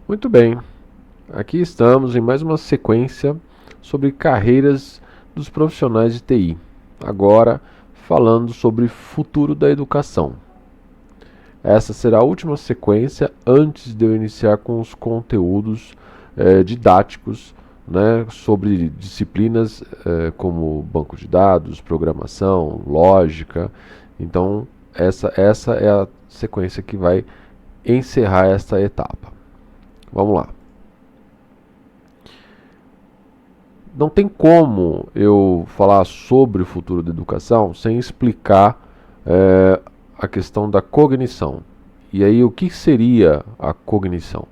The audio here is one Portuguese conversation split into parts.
Muito bem, aqui estamos em mais uma sequência sobre carreiras dos profissionais de TI. Agora falando sobre futuro da educação. Essa será a última sequência antes de eu iniciar com os conteúdos didáticos, né, sobre disciplinas como banco de dados, programação, lógica. Então, essa é a sequência que vai encerrar esta etapa. Vamos lá. Não tem como eu falar sobre o futuro da educação sem explicar a questão da cognição. E aí, o que seria a cognição?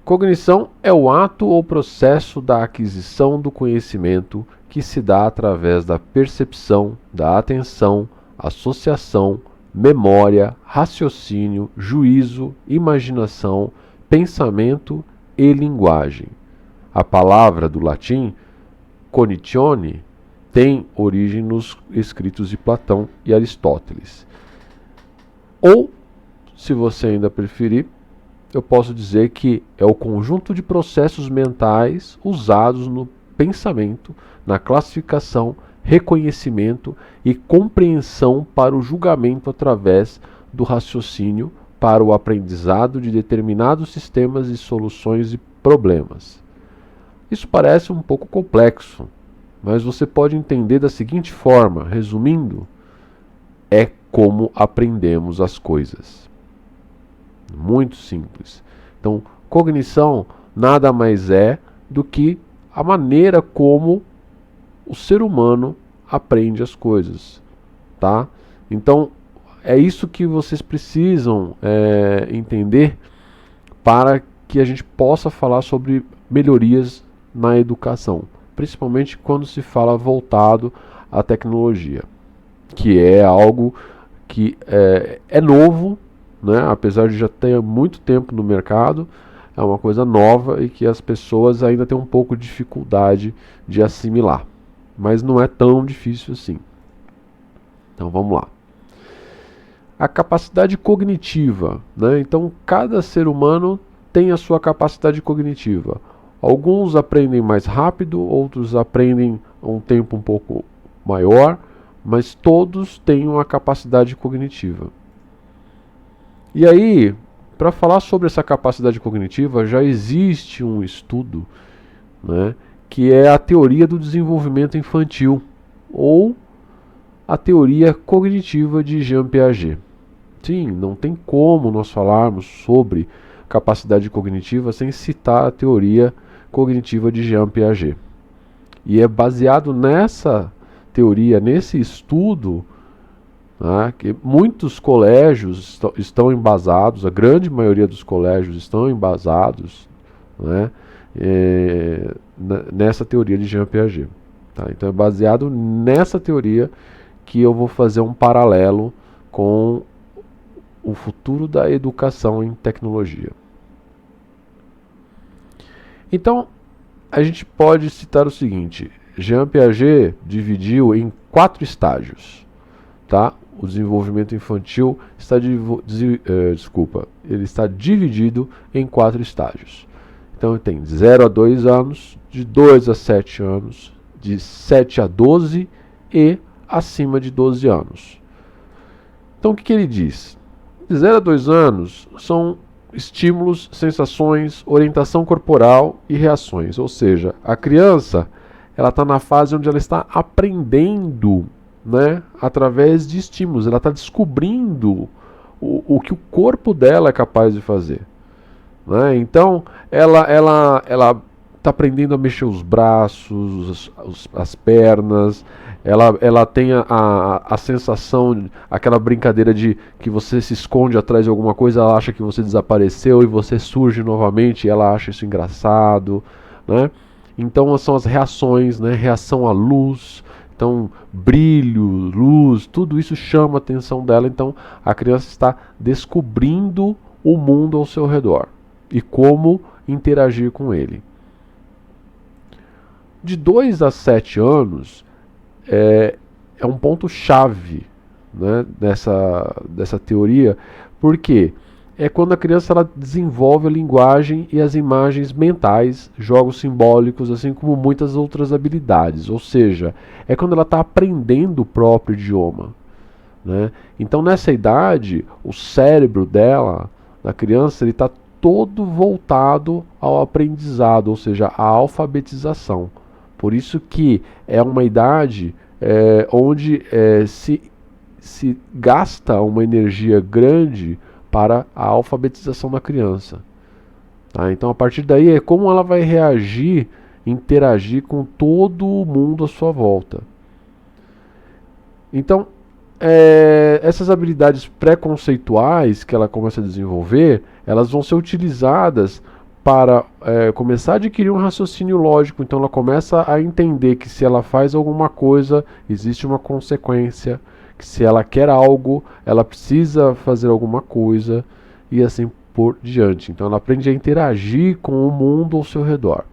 Cognição é o ato ou processo da aquisição do conhecimento que se dá através da percepção, da atenção, associação, memória, raciocínio, juízo, imaginação, pensamento e linguagem. A palavra do latim cognitione tem origem nos escritos de Platão e Aristóteles. Ou, se você ainda preferir, eu posso dizer que é o conjunto de processos mentais usados no pensamento, na classificação, reconhecimento e compreensão para o julgamento através do raciocínio para o aprendizado de determinados sistemas e soluções de problemas. Isso parece um pouco complexo, mas você pode entender da seguinte forma, resumindo, é como aprendemos as coisas. Muito simples. Então, cognição nada mais é do que a maneira como o ser humano aprende as coisas, tá? Então, é isso que vocês precisam entender para que a gente possa falar sobre melhorias na educação, principalmente quando se fala voltado à tecnologia, que é algo que é novo, né? Apesar de já ter muito tempo no mercado, é uma coisa nova e que as pessoas ainda têm um pouco de dificuldade de assimilar. Mas não é tão difícil assim. Então vamos lá. A capacidade cognitiva, né? Então cada ser humano tem a sua capacidade cognitiva. Alguns aprendem mais rápido, outros aprendem a um tempo um pouco maior, mas todos têm uma capacidade cognitiva. E aí, para falar sobre essa capacidade cognitiva, já existe um estudo, né, que é a teoria do desenvolvimento infantil, ou a teoria cognitiva de Jean Piaget. Sim, não tem como nós falarmos sobre capacidade cognitiva sem citar a teoria cognitiva de Jean Piaget. E é baseado nessa teoria, nesse estudo, que muitos colégios estão embasados, a grande maioria dos colégios estão embasados, né, nessa teoria de Jean Piaget. Tá? Então é baseado nessa teoria que eu vou fazer um paralelo com o futuro da educação em tecnologia. Então a gente pode citar o seguinte: Jean Piaget dividiu em 4 estágios, tá? O desenvolvimento infantil está ele está dividido em 4 estágios. Então tem 0 a 2 anos, de 2 a 7 anos, de 7 a 12 e acima de 12 anos. Então o que ele diz? De 0 a 2 anos são estímulos, sensações, orientação corporal e reações. Ou seja, a criança ela está na fase onde ela está aprendendo, né, através de estímulos. Ela está descobrindo o que o corpo dela é capaz de fazer, né? Então ela está aprendendo a mexer os braços, as pernas. Ela tem a sensação, aquela brincadeira de que você se esconde atrás de alguma coisa, ela acha que você desapareceu e você surge novamente e ela acha isso engraçado, né? Então são as reações, né? Reação à luz. Então, brilho, luz, tudo isso chama a atenção dela. Então, a criança está descobrindo o mundo ao seu redor e como interagir com ele. De 2 a 7 anos é um ponto-chave, né, dessa teoria, porque é quando a criança ela desenvolve a linguagem e as imagens mentais, jogos simbólicos, assim como muitas outras habilidades. Ou seja, é quando ela está aprendendo o próprio idioma, né? Então, nessa idade, o cérebro dela, da criança, ele está todo voltado ao aprendizado, ou seja, à alfabetização. Por isso que é uma idade onde se gasta uma energia grande para a alfabetização da criança. Tá? Então, a partir daí, é como ela vai reagir, interagir com todo o mundo à sua volta. Então, essas habilidades pré-conceituais que ela começa a desenvolver, elas vão ser utilizadas para começar a adquirir um raciocínio lógico. Então ela começa a entender que se ela faz alguma coisa, existe uma consequência, que se ela quer algo, ela precisa fazer alguma coisa, e assim por diante. Então ela aprende a interagir com o mundo ao seu redor.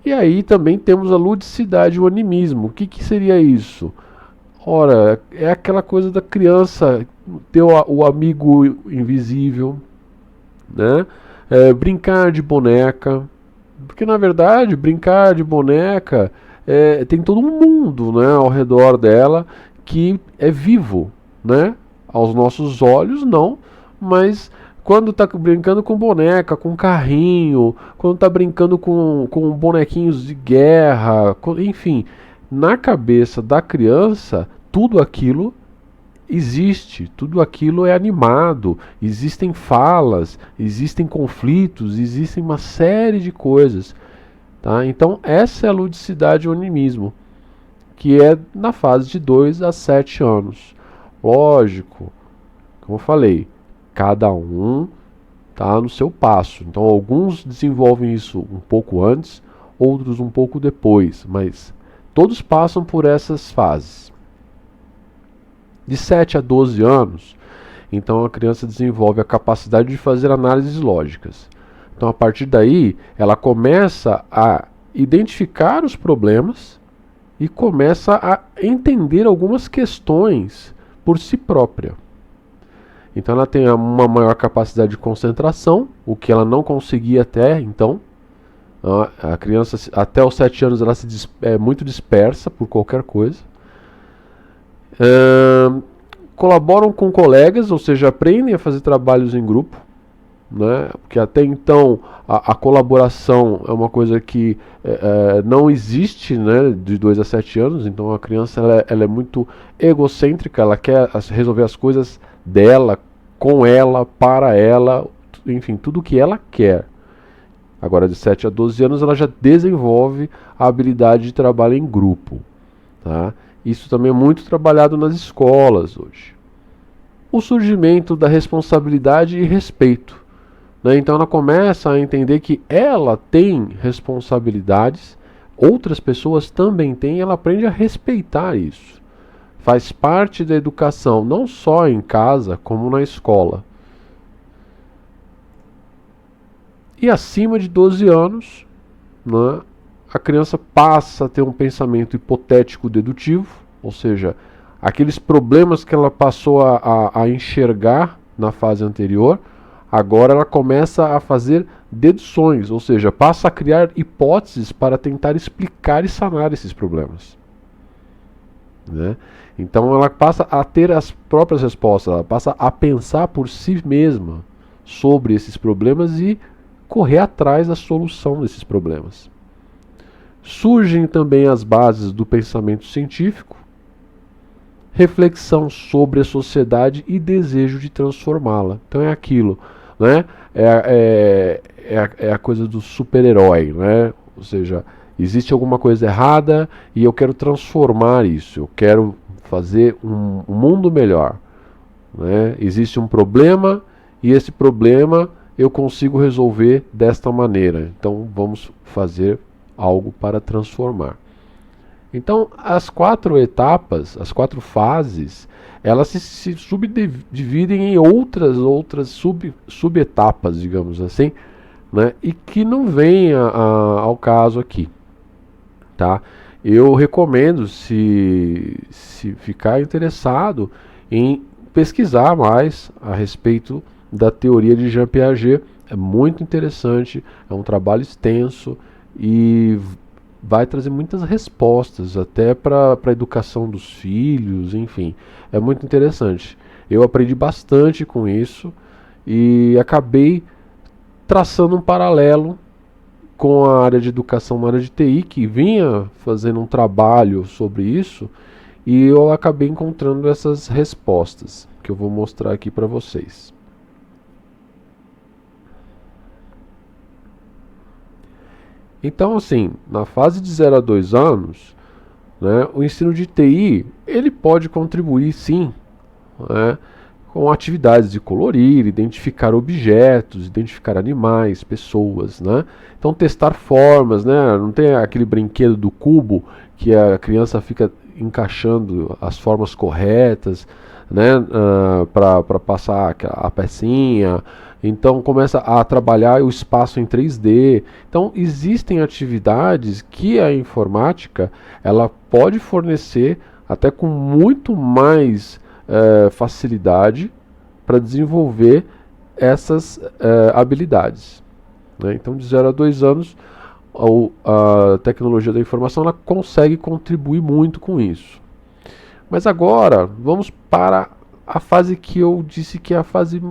E aí também temos a ludicidade e o animismo. O que seria isso? Ora, é aquela coisa da criança ter o amigo invisível, né? Brincar de boneca, porque na verdade brincar de boneca tem todo um mundo, né, ao redor dela que é vivo, né? Aos nossos olhos não, mas quando está brincando com boneca, com carrinho, quando está brincando com bonequinhos de guerra, enfim, na cabeça da criança, tudo aquilo existe, tudo aquilo é animado, existem falas, existem conflitos, existem uma série de coisas. Tá? Então, essa é a ludicidade e o animismo, que é na fase de 2 a 7 anos. Lógico, como eu falei, cada um está no seu passo. Então, alguns desenvolvem isso um pouco antes, outros um pouco depois, mas todos passam por essas fases. De 7 a 12 anos, então a criança desenvolve a capacidade de fazer análises lógicas. Então, a partir daí, ela começa a identificar os problemas e começa a entender algumas questões por si própria. Então, ela tem uma maior capacidade de concentração, o que ela não conseguia até então. A criança, até os 7 anos, ela é muito dispersa por qualquer coisa. Colaboram com colegas, ou seja, aprendem a fazer trabalhos em grupo, né? Porque até então a colaboração é uma coisa que não existe, né, de 2 a 7 anos. Então a criança ela é muito egocêntrica, ela quer resolver as coisas dela, com ela, para ela, enfim, tudo o que ela quer. Agora, de 7 a 12 anos, ela já desenvolve a habilidade de trabalho em grupo. Tá? Isso também é muito trabalhado nas escolas hoje. O surgimento da responsabilidade e respeito. Né? Então ela começa a entender que ela tem responsabilidades, outras pessoas também têm, e ela aprende a respeitar isso. Faz parte da educação, não só em casa, como na escola. E acima de 12 anos, né, a criança passa a ter um pensamento hipotético dedutivo, ou seja, aqueles problemas que ela passou a enxergar na fase anterior, agora ela começa a fazer deduções, ou seja, passa a criar hipóteses para tentar explicar e sanar esses problemas. Né? Então ela passa a ter as próprias respostas, ela passa a pensar por si mesma sobre esses problemas e correr atrás da solução desses problemas. Surgem também as bases do pensamento científico, reflexão sobre a sociedade e desejo de transformá-la. Então é aquilo, né? É a coisa do super-herói, né? Ou seja, existe alguma coisa errada e eu quero transformar isso, eu quero fazer um mundo melhor. Né? Existe um problema e esse problema eu consigo resolver desta maneira. Então vamos fazer algo para transformar. Então as 4 etapas, as 4 fases, elas se subdividem em outras subetapas, digamos assim, né? E que não vem ao caso aqui. Tá? Eu recomendo, se ficar interessado, em pesquisar mais a respeito da teoria de Jean Piaget. É muito interessante, é um trabalho extenso e vai trazer muitas respostas, até para a educação dos filhos, enfim, é muito interessante. Eu aprendi bastante com isso e acabei traçando um paralelo com a área de educação na área de TI, que vinha fazendo um trabalho sobre isso, e eu acabei encontrando essas respostas, que eu vou mostrar aqui para vocês. Então, assim, na fase de 0 a 2 anos, né, o ensino de TI, ele pode contribuir sim, né, com atividades de colorir, identificar objetos, identificar animais, pessoas, né? Então testar formas, né? Não tem aquele brinquedo do cubo que a criança fica encaixando as formas corretas, né? Para passar a pecinha. Então começa a trabalhar o espaço em 3D. Então existem atividades que a informática ela pode fornecer até com muito mais facilidade para desenvolver essas habilidades, né? Então, de 0 a 2 anos, a tecnologia da informação ela consegue contribuir muito com isso. Mas agora, vamos para a fase que eu disse que é a fase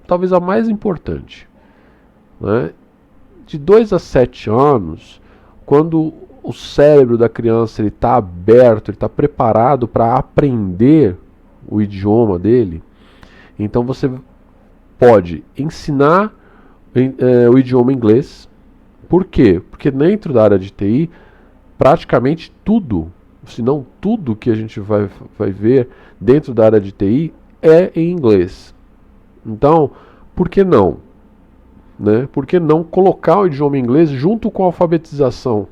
talvez a mais importante, né? De 2 a 7 anos, quando o cérebro da criança está aberto, ele está preparado para aprender o idioma dele, então você pode ensinar o idioma inglês. Por quê? Porque dentro da área de TI, praticamente tudo, se não tudo que a gente vai ver dentro da área de TI é em inglês. Então, por que não? Né? Por que não colocar o idioma inglês junto com a alfabetização?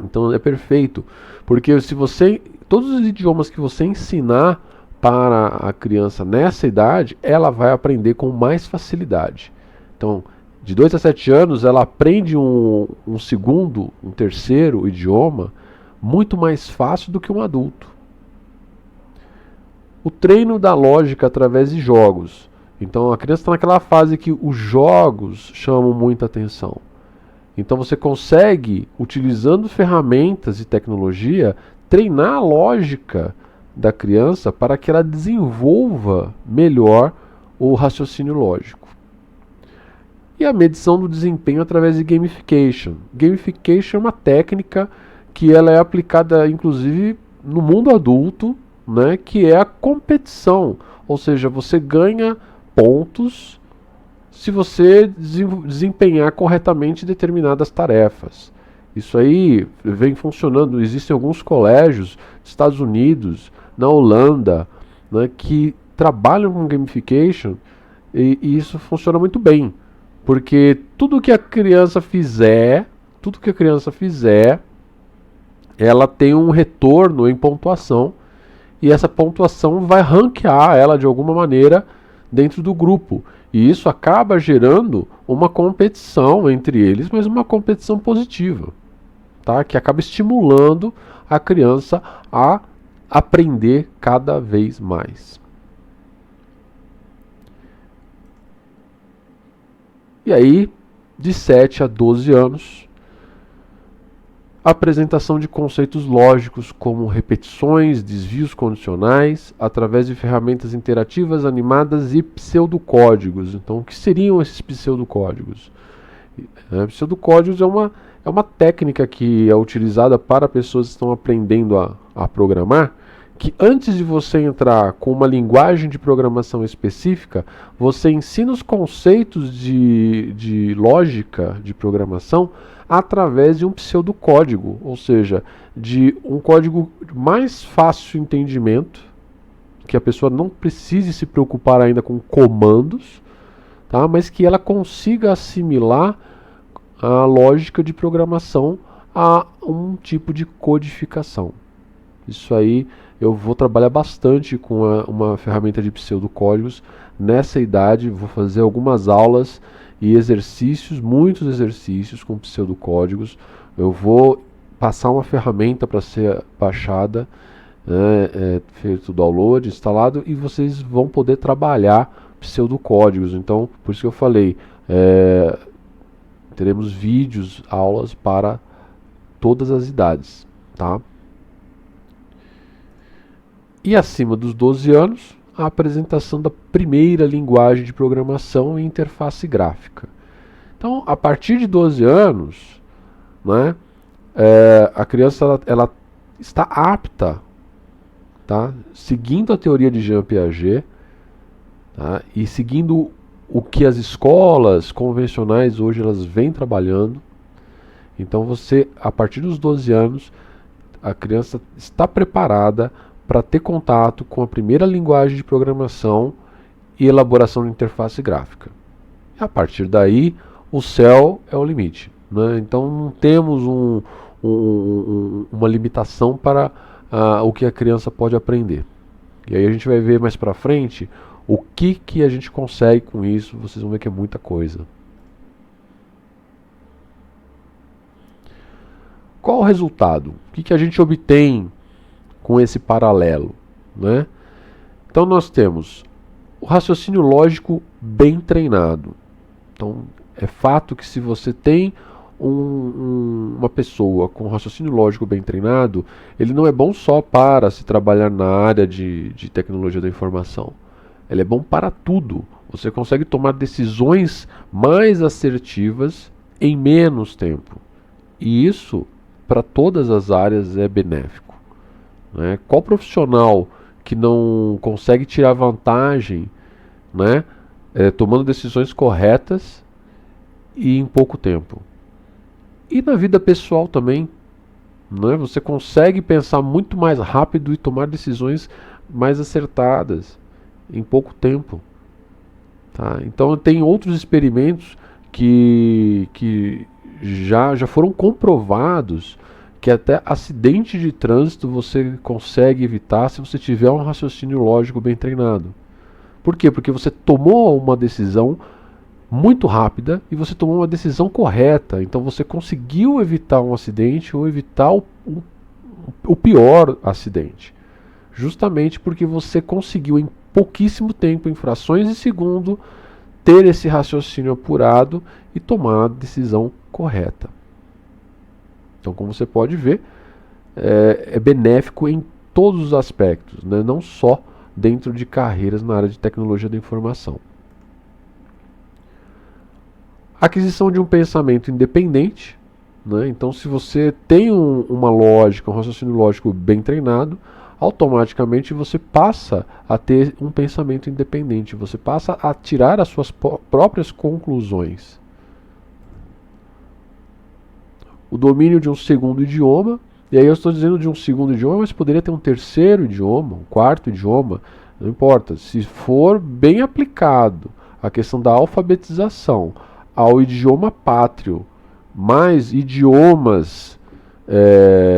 Então é perfeito, porque se você todos os idiomas que você ensinar para a criança nessa idade, ela vai aprender com mais facilidade. Então, de 2 a 7 anos, ela aprende um segundo, um terceiro idioma muito mais fácil do que um adulto. O treino da lógica através de jogos. Então, a criança está naquela fase que os jogos chamam muita atenção. Então, você consegue, utilizando ferramentas e tecnologia, treinar a lógica da criança para que ela desenvolva melhor o raciocínio lógico. E a medição do desempenho através de gamification. Gamification é uma técnica que ela é aplicada inclusive no mundo adulto, né, que é a competição, ou seja, você ganha pontos se você desempenhar corretamente determinadas tarefas. Isso aí vem funcionando, existem alguns colégios nos Estados Unidos, na Holanda, né, que trabalham com gamification e isso funciona muito bem, porque tudo que a criança fizer, ela tem um retorno em pontuação e essa pontuação vai ranquear ela de alguma maneira dentro do grupo. E isso acaba gerando uma competição entre eles, mas uma competição positiva, tá? Que acaba estimulando a criança a aprender cada vez mais. E aí, de 7 a 12 anos, apresentação de conceitos lógicos como repetições, desvios condicionais, através de ferramentas interativas, animadas e pseudocódigos. Então, o que seriam esses pseudocódigos? Pseudocódigos é uma técnica que é utilizada para pessoas que estão aprendendo a programar, que antes de você entrar com uma linguagem de programação específica, você ensina os conceitos de lógica de programação através de um pseudocódigo, ou seja, de um código mais fácil entendimento, que a pessoa não precise se preocupar ainda com comandos, tá? Mas que ela consiga assimilar a lógica de programação a um tipo de codificação. Isso aí eu vou trabalhar bastante com uma ferramenta de pseudocódigos nessa idade, vou fazer algumas aulas e exercícios, muitos exercícios com pseudocódigos. Eu vou passar uma ferramenta para ser baixada, feito o download, instalado, e vocês vão poder trabalhar pseudocódigos. Então, por isso que eu falei, teremos vídeos, aulas para todas as idades, tá? E acima dos 12 anos, a apresentação da primeira linguagem de programação e interface gráfica. Então, a partir de 12 anos, né, a criança ela está apta, tá, seguindo a teoria de Jean Piaget, tá, e seguindo o que as escolas convencionais hoje elas vêm trabalhando. Então você, a partir dos 12 anos, a criança está preparada para ter contato com a primeira linguagem de programação e elaboração de interface gráfica. E a partir daí, o céu é o limite, né? Então não temos uma limitação para o que a criança pode aprender. E aí a gente vai ver mais para frente o que a gente consegue com isso. Vocês vão ver que é muita coisa. Qual o resultado? O que a gente obtém com esse paralelo, né? Então nós temos o raciocínio lógico bem treinado. Então é fato que se você tem uma pessoa com raciocínio lógico bem treinado, ele não é bom só para se trabalhar na área de tecnologia da informação. Ele é bom para tudo. Você consegue tomar decisões mais assertivas em menos tempo. E isso, para todas as áreas, é benéfico, né? Qual profissional que não consegue tirar vantagem, né, tomando decisões corretas e em pouco tempo? E na vida pessoal também, né? Você consegue pensar muito mais rápido e tomar decisões mais acertadas em pouco tempo, tá? Então tem outros experimentos que já foram comprovados que até acidente de trânsito você consegue evitar se você tiver um raciocínio lógico bem treinado. Por quê? Porque você tomou uma decisão muito rápida e você tomou uma decisão correta. Então você conseguiu evitar um acidente ou evitar o pior acidente. Justamente porque você conseguiu em pouquíssimo tempo, em frações de segundo, ter esse raciocínio apurado e tomar a decisão correta. Então, como você pode ver, é benéfico em todos os aspectos, né? Não só dentro de carreiras na área de tecnologia da informação. Aquisição de um pensamento independente, né? Então, se você tem uma lógica, um raciocínio lógico bem treinado, automaticamente você passa a ter um pensamento independente, você passa a tirar as suas próprias conclusões. O domínio de um segundo idioma, e aí eu estou dizendo de um segundo idioma, mas poderia ter um terceiro idioma, um quarto idioma, não importa. Se for bem aplicado a questão da alfabetização ao idioma pátrio, mais idiomas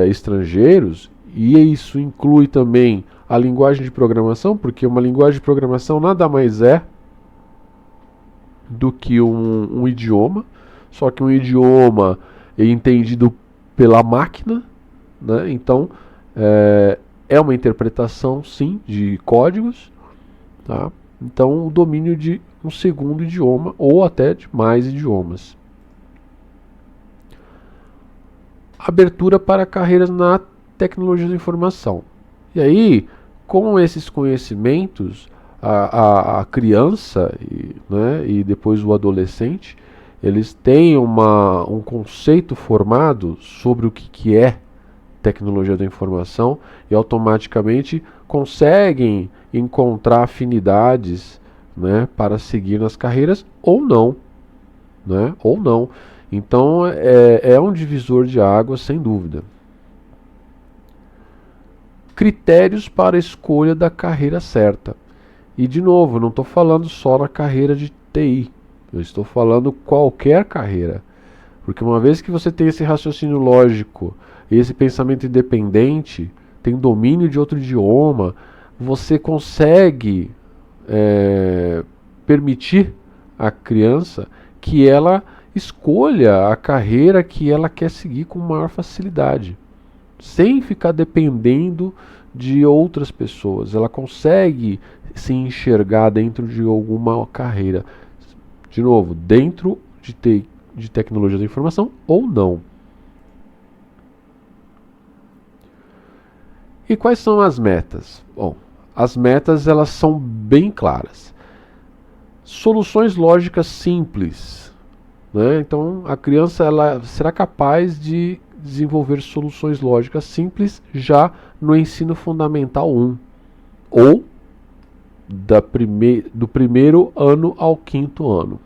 estrangeiros, e isso inclui também a linguagem de programação, porque uma linguagem de programação nada mais é do que um idioma, só que um idioma entendido pela máquina, né? Então é uma interpretação, sim, de códigos, tá? Então o domínio de um segundo idioma ou até de mais idiomas. Abertura para carreiras na tecnologia da informação. E aí, com esses conhecimentos, a criança né, e depois o adolescente, eles têm um conceito formado sobre o que é tecnologia da informação e automaticamente conseguem encontrar afinidades, né, para seguir nas carreiras ou não, né, ou não. Então é um divisor de águas, sem dúvida. Critérios para a escolha da carreira certa. E de novo, eu não estou falando só na carreira de TI, eu estou falando qualquer carreira. Porque uma vez que você tem esse raciocínio lógico, esse pensamento independente, tem domínio de outro idioma, você consegue permitir à criança que ela escolha a carreira que ela quer seguir com maior facilidade, sem ficar dependendo de outras pessoas, ela consegue se enxergar dentro de alguma carreira. De novo, dentro de tecnologia da informação ou não. E quais são as metas? Bom, as metas elas são bem claras. Soluções lógicas simples, né? Então a criança ela será capaz de desenvolver soluções lógicas simples já no ensino fundamental 1 ou do primeiro ano ao quinto ano.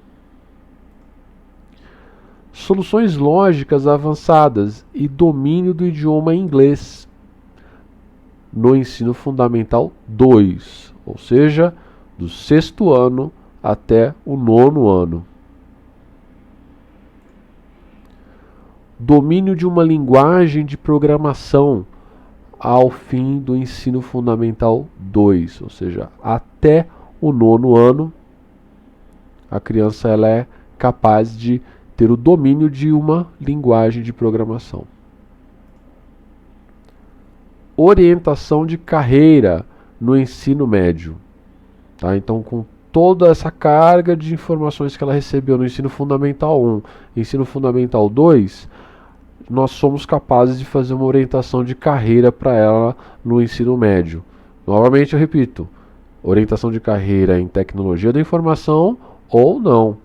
Soluções lógicas avançadas e domínio do idioma inglês no ensino fundamental 2, ou seja, do sexto ano até o nono ano. Domínio de uma linguagem de programação ao fim do ensino fundamental 2, ou seja, até o nono ano, a criança ela é capaz de ter o domínio de uma linguagem de programação. Orientação de carreira no ensino médio. Tá? Então, com toda essa carga de informações que ela recebeu no ensino fundamental 1, ensino fundamental 2, nós somos capazes de fazer uma orientação de carreira para ela no ensino médio. Novamente eu repito, orientação de carreira em tecnologia da informação ou não.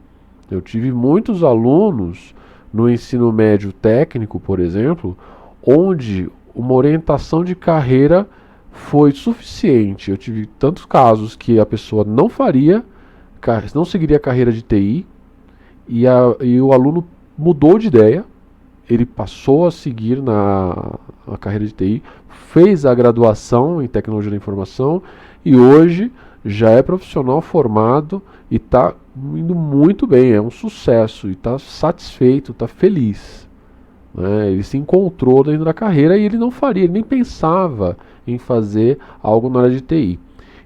Eu tive muitos alunos no ensino médio técnico, por exemplo, onde uma orientação de carreira foi suficiente. Eu tive tantos casos que a pessoa não seguiria a carreira de TI e o aluno mudou de ideia. Ele passou a seguir a carreira de TI, fez a graduação em tecnologia da informação e hoje já é profissional formado e está indo muito bem, é um sucesso e está satisfeito, está feliz. Né? Ele se encontrou dentro da carreira e ele não faria, ele nem pensava em fazer algo na área de TI.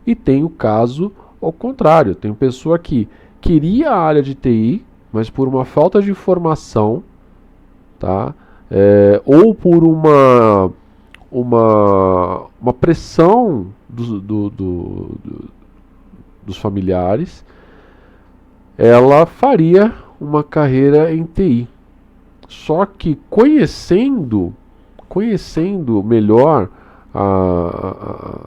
E tem o caso ao contrário, tem pessoa que queria a área de TI, mas por uma falta de informação, tá? Ou por uma pressão dos familiares, ela faria uma carreira em TI. Só que conhecendo melhor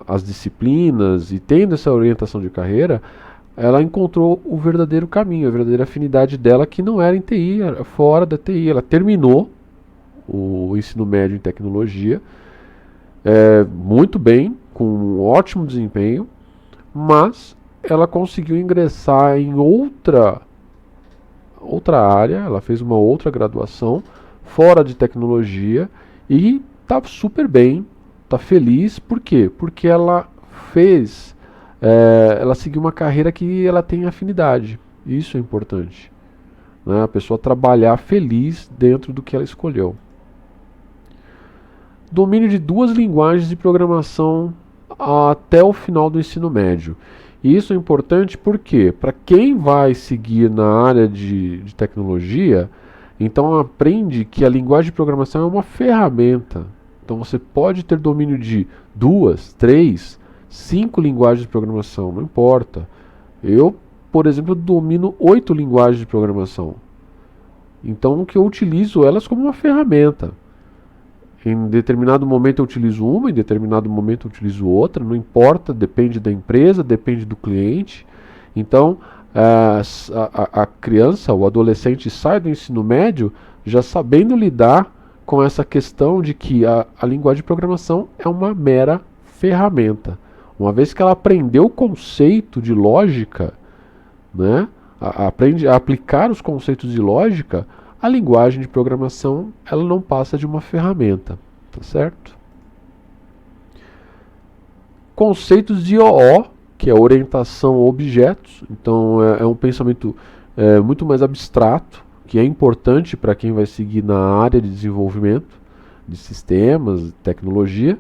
as disciplinas e tendo essa orientação de carreira, ela encontrou o verdadeiro caminho, a verdadeira afinidade dela, que não era em TI, era fora da TI. Ela terminou o ensino médio em tecnologia, muito bem, com um ótimo desempenho, mas ela conseguiu ingressar em outra área, ela fez uma outra graduação fora de tecnologia e está super bem, está feliz. Por quê? Porque ela seguiu uma carreira que ela tem afinidade. Isso é importante, né? A pessoa trabalhar feliz dentro do que ela escolheu. Domínio de 2 linguagens de programação até o final do ensino médio. E isso é importante porque, para quem vai seguir na área de tecnologia, então aprende que a linguagem de programação é uma ferramenta. Então você pode ter domínio de 2, 3, 5 linguagens de programação, não importa. Eu, por exemplo, domino 8 linguagens de programação. Então que eu utilizo elas como uma ferramenta. Em determinado momento eu utilizo uma, em determinado momento eu utilizo outra, não importa, depende da empresa, depende do cliente. Então a criança, o adolescente sai do ensino médio já sabendo lidar com essa questão de que a linguagem de programação é uma mera ferramenta. Uma vez que ela aprendeu o conceito de lógica, né, aprende a aplicar os conceitos de lógica, a linguagem de programação ela não passa de uma ferramenta, tá certo? Conceitos de OO, que é orientação a objetos, então é um pensamento muito mais abstrato, que é importante para quem vai seguir na área de desenvolvimento de sistemas, tecnologia,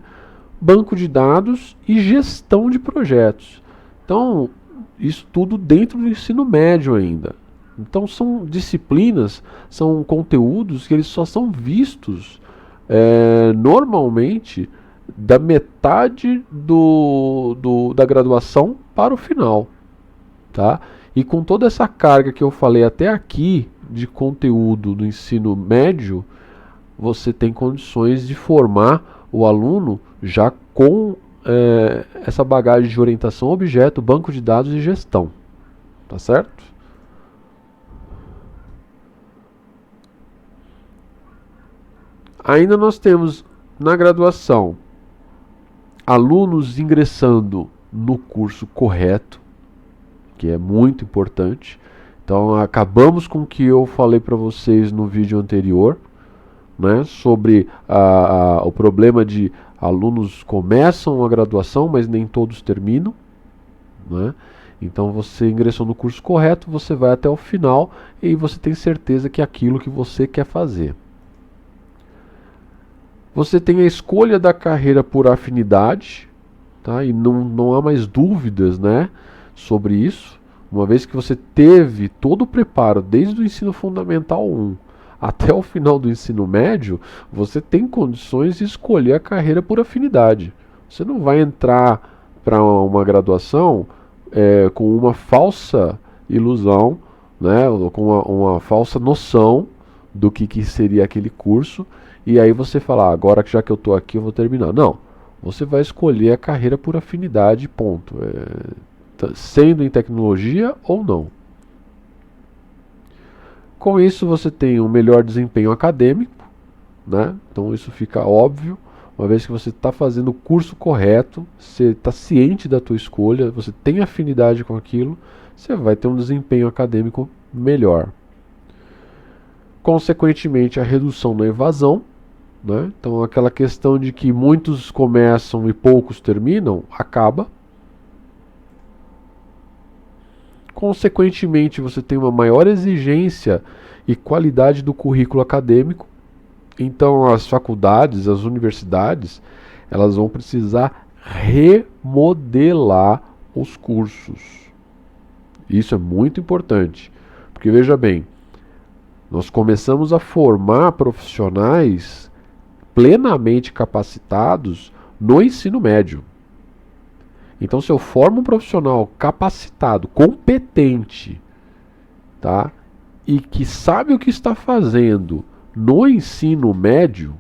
banco de dados e gestão de projetos. Então, isso tudo dentro do ensino médio ainda. Então são disciplinas, são conteúdos que eles só são vistos normalmente da metade da graduação para o final, tá? E com toda essa carga que eu falei até aqui de conteúdo do ensino médio, você tem condições de formar o aluno já com essa bagagem de orientação a objeto, banco de dados e gestão, tá certo? Ainda nós temos na graduação alunos ingressando no curso correto, que é muito importante. Então acabamos com o que eu falei para vocês no vídeo anterior, né, sobre o problema de alunos começam a graduação, mas nem todos terminam, né? Então você ingressou no curso correto, você vai até o final e você tem certeza que é aquilo que você quer fazer. Você tem a escolha da carreira por afinidade, tá? E não há mais dúvidas, né, sobre isso. Uma vez que você teve todo o preparo, desde o ensino fundamental 1 até o final do ensino médio, você tem condições de escolher a carreira por afinidade. Você não vai entrar para uma graduação com uma falsa ilusão, né, ou com uma falsa noção do que seria aquele curso, e aí você fala, agora que já que eu estou aqui eu vou terminar. Não, você vai escolher a carreira por afinidade, ponto. Sendo em tecnologia ou não. Com isso você tem um melhor desempenho acadêmico, né? Então isso fica óbvio, uma vez que você está fazendo o curso correto, você está ciente da tua escolha, você tem afinidade com aquilo, você vai ter um desempenho acadêmico melhor. Consequentemente, a redução da evasão, né? Então aquela questão de que muitos começam e poucos terminam, acaba. Consequentemente, você tem uma maior exigência e qualidade do currículo acadêmico. Então, as faculdades, as universidades, elas vão precisar remodelar os cursos. Isso é muito importante, porque veja bem, nós começamos a formar profissionais plenamente capacitados no ensino médio. Então, se eu formo um profissional capacitado, competente, tá, e que sabe o que está fazendo no ensino médio,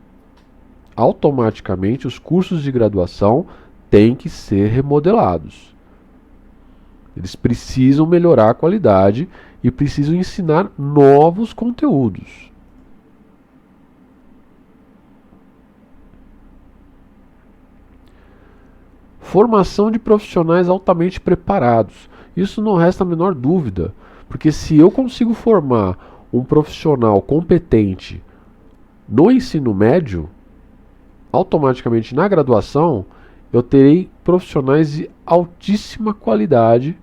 automaticamente os cursos de graduação têm que ser remodelados. Eles precisam melhorar a qualidade e precisam ensinar novos conteúdos. Formação de profissionais altamente preparados. Isso não resta a menor dúvida, porque se eu consigo formar um profissional competente no ensino médio, automaticamente na graduação eu terei profissionais de altíssima qualidade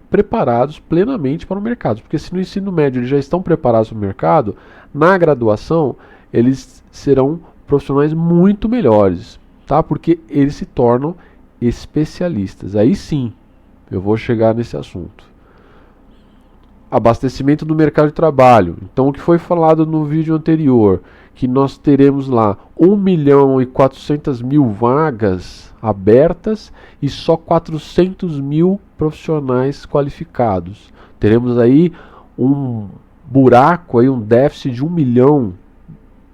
preparados plenamente para o mercado. Porque se no ensino médio eles já estão preparados para o mercado, na graduação eles serão profissionais muito melhores, tá? Porque eles se tornam especialistas. Aí sim, eu vou chegar nesse assunto. Abastecimento do mercado de trabalho. Então, o que foi falado no vídeo anterior, que nós teremos lá 1.400.000 vagas abertas e só 400.000 profissionais qualificados. Teremos aí um buraco, aí um déficit de 1 milhão,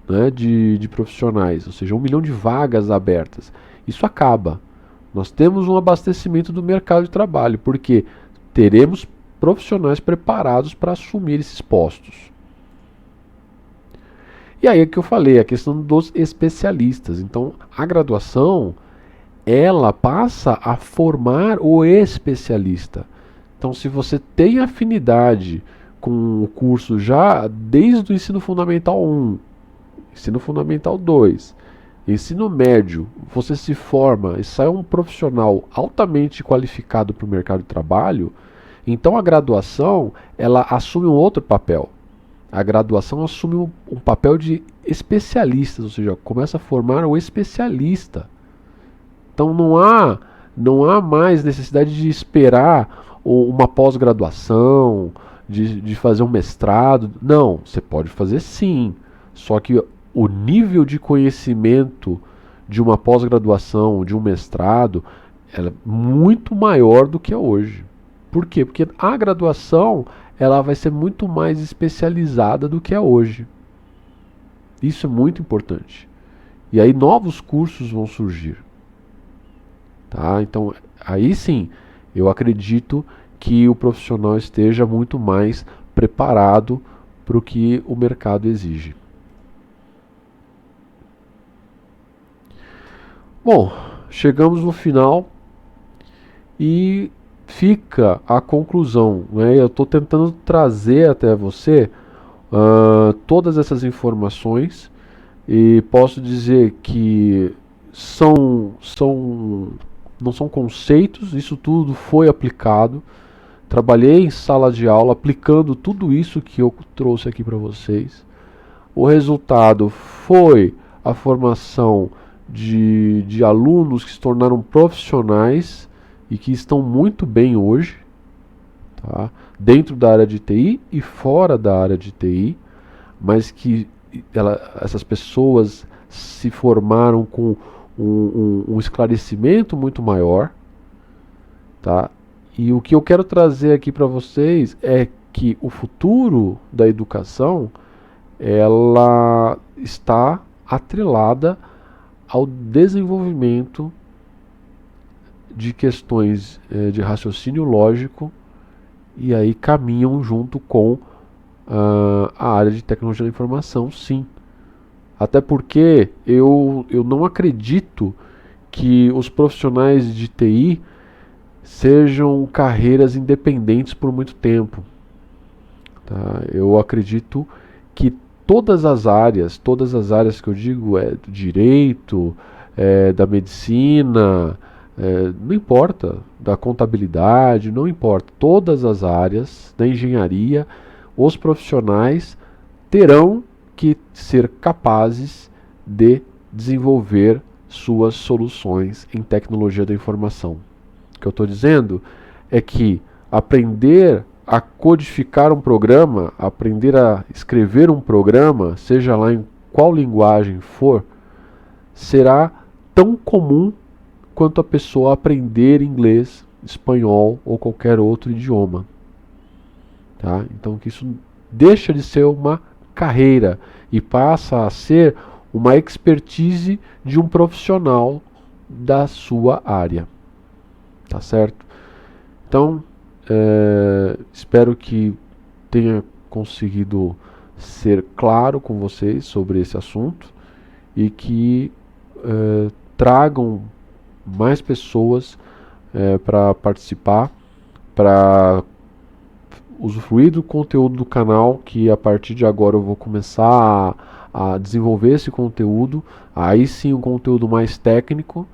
né, de profissionais, ou seja, 1 milhão de vagas abertas. Isso acaba. Nós temos um abastecimento do mercado de trabalho, porque teremos profissionais preparados para assumir esses postos. E aí é que eu falei, a questão dos especialistas. Então, a graduação, ela passa a formar o especialista. Então, se você tem afinidade com o curso já desde o ensino fundamental 1, ensino fundamental 2, ensino médio, você se forma e sai um profissional altamente qualificado para o mercado de trabalho, então a graduação, ela assume um outro papel. A graduação assume um papel de especialistas, ou seja, começa a formar o especialista. Então não há mais necessidade de esperar uma pós-graduação, de fazer um mestrado. Não, você pode fazer sim, só que o nível de conhecimento de uma pós-graduação, de um mestrado, ela é muito maior do que é hoje. Por quê? Porque a graduação ela vai ser muito mais especializada do que é hoje. Isso é muito importante. E aí novos cursos vão surgir. Tá? Então, aí sim, eu acredito que o profissional esteja muito mais preparado para o que o mercado exige. Bom, chegamos no final e fica a conclusão, né? Eu estou tentando trazer até você todas essas informações e posso dizer que não são conceitos, isso tudo foi aplicado. Trabalhei em sala de aula aplicando tudo isso que eu trouxe aqui para vocês. O resultado foi a formação de alunos que se tornaram profissionais e que estão muito bem hoje, tá? Dentro da área de TI e fora da área de TI, mas que essas pessoas se formaram com um esclarecimento muito maior, tá? E o que eu quero trazer aqui para vocês é que o futuro da educação ela está atrelada ao desenvolvimento de questões de raciocínio lógico e aí caminham junto com a área de tecnologia da informação, sim. Até porque eu não acredito que os profissionais de TI sejam carreiras independentes por muito tempo. Tá? Eu acredito que todas as áreas que eu digo é do direito, da medicina, não importa, da contabilidade, não importa, todas as áreas da engenharia, os profissionais terão que ser capazes de desenvolver suas soluções em tecnologia da informação. O que eu estou dizendo é que aprender a codificar um programa, aprender a escrever um programa, seja lá em qual linguagem for, será tão comum quanto a pessoa aprender inglês, espanhol ou qualquer outro idioma. Tá? Então que isso deixa de ser uma carreira e passa a ser uma expertise de um profissional da sua área. Tá certo? Então, espero que tenha conseguido ser claro com vocês sobre esse assunto e que tragam mais pessoas para participar, para usufruir do conteúdo do canal, que a partir de agora eu vou começar a desenvolver esse conteúdo, aí sim um conteúdo mais técnico,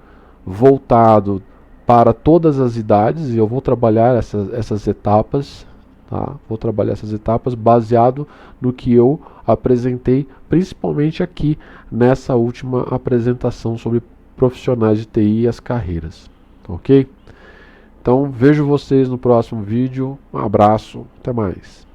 voltado para todas as idades, e eu vou trabalhar essas etapas, tá? Vou trabalhar essas etapas baseado no que eu apresentei, principalmente aqui nessa última apresentação sobre profissionais de TI e as carreiras, ok? Então vejo vocês no próximo vídeo, um abraço, até mais.